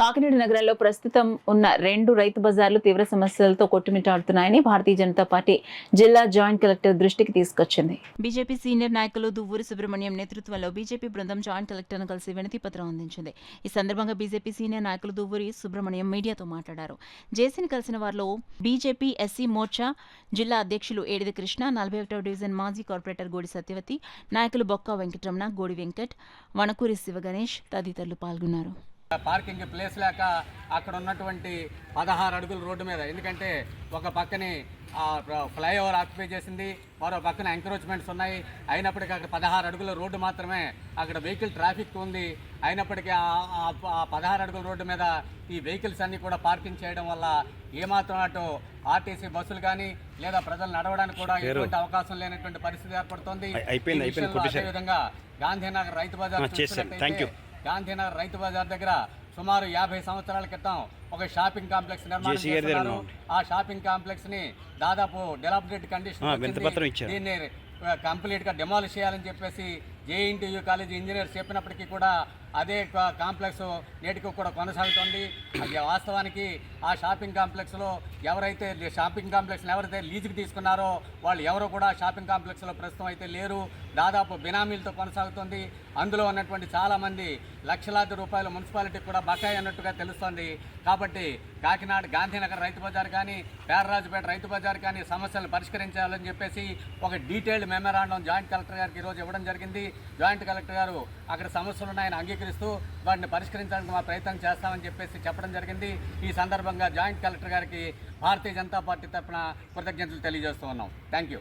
కాకినాడ నగరంలో ప్రస్తుతం ఉన్న 2 రైతు బజార్లు తీవ్ర సమస్యలతో కొట్టుమిట్టాడుతున్నాయని భారతీయ జనతా పార్టీ జిల్లా జాయింట్ కలెక్టర్ దృష్టికి తీసుకొచ్చింది. బీజేపీ సీనియర్ నాయకులు దువ్వూరి సుబ్రహ్మణ్యం నేతృత్వంలో బీజేపీ బృందం జాయింట్ కలెక్టర్ను కలిసి వినతి పత్రం అందించింది. ఈ సందర్భంగా బీజేపీ సీనియర్ నాయకులు దువ్వూరి సుబ్రహ్మణ్యం మీడియాతో మాట్లాడారు. జేసీని కలిసిన వారిలో బీజేపీ ఎస్సీ మోర్చా జిల్లా అధ్యక్షులు ఏడిది కృష్ణ, 41వ డివిజన్ మాజీ కార్పొరేటర్ గోడి సత్యవతి, నాయకులు బొక్క వెంకటరమణ, గోడి వెంకట్, వణకూరి శివగణేష్ తదితరులు పాల్గొన్నారు. పార్కింగ్ ప్లేస్ లేక అక్కడ ఉన్నటువంటి 16 అడుగుల రోడ్డు మీద, ఎందుకంటే ఒక పక్కని ఫ్లైఓవర్ ఆక్యుపై చేసింది, మరో పక్కన ఎంక్రోచ్మెంట్స్ ఉన్నాయి. అయినప్పటికీ అక్కడ 16 అడుగుల రోడ్డు మాత్రమే అక్కడ వెహికల్ ట్రాఫిక్ ఉంది. అయినప్పటికీ ఆ 16 అడుగుల రోడ్డు మీద ఈ వెహికల్స్ అన్నీ కూడా పార్కింగ్ చేయడం వల్ల ఏమాత్రం అటు ఆర్టీసీ బస్సులు కానీ లేదా ప్రజలు నడవడానికి కూడా ఎటువంటి అవకాశం లేనటువంటి పరిస్థితి ఏర్పడుతోంది. అదేవిధంగా గాంధీనగర్ రైతు బజార్ గాంధీనగర్ రైతు బజార్ దగ్గర సుమారు 50 సంవత్సరాల క్రితం ఒక షాపింగ్ కాంప్లెక్స్ నిర్మాణం చేస్తున్నారు. ఆ షాపింగ్ కాంప్లెక్స్ ని దాదాపు డెవలప్డ్ కండిషన్ దీన్ని కంప్లీట్ గా డెమాలిష్ చేయాలని చెప్పేసి జేఎన్టీయూ కాలేజీ ఇంజనీర్స్ చెప్పినప్పటికీ కూడా అదే కాంప్లెక్స్ నేటికి కూడా కొనసాగుతుంది. అది వాస్తవానికి ఆ షాపింగ్ కాంప్లెక్స్లో ఎవరైతే లీజుకి తీసుకున్నారో వాళ్ళు ఎవరో కూడా షాపింగ్ కాంప్లెక్స్లో ప్రస్తుతం అయితే లేరు. దాదాపు బినామీలతో కొనసాగుతుంది. అందులో ఉన్నటువంటి చాలామంది లక్షలాది రూపాయలు మున్సిపాలిటీకి కూడా బకాయి అన్నట్టుగా తెలుస్తోంది. కాబట్టి కాకినాడ గాంధీనగర్ రైతు బజార్ కానీ పేర్రాజుపేట రైతు బజార్ కానీ సమస్యలు పరిష్కరించాలని చెప్పేసి ఒక డీటెయిల్డ్ మెమరాండం జాయింట్ కలెక్టర్ గారికి ఈరోజు ఇవ్వడం జరిగింది. జాయింట్ కలెక్టర్ గారు అక్కడ సమస్యలు ఉన్నాయని అంగీకరిస్తూ వాటిని పరిష్కరించడానికి మా ప్రయత్నం చేస్తామని చెప్పేసి చెప్పడం జరిగింది. ఈ సందర్భంగా జాయింట్ కలెక్టర్ గారికి భారతీయ జనతా పార్టీ తరఫున కృతజ్ఞతలు తెలియజేస్తూ ఉన్నాం. Thank you.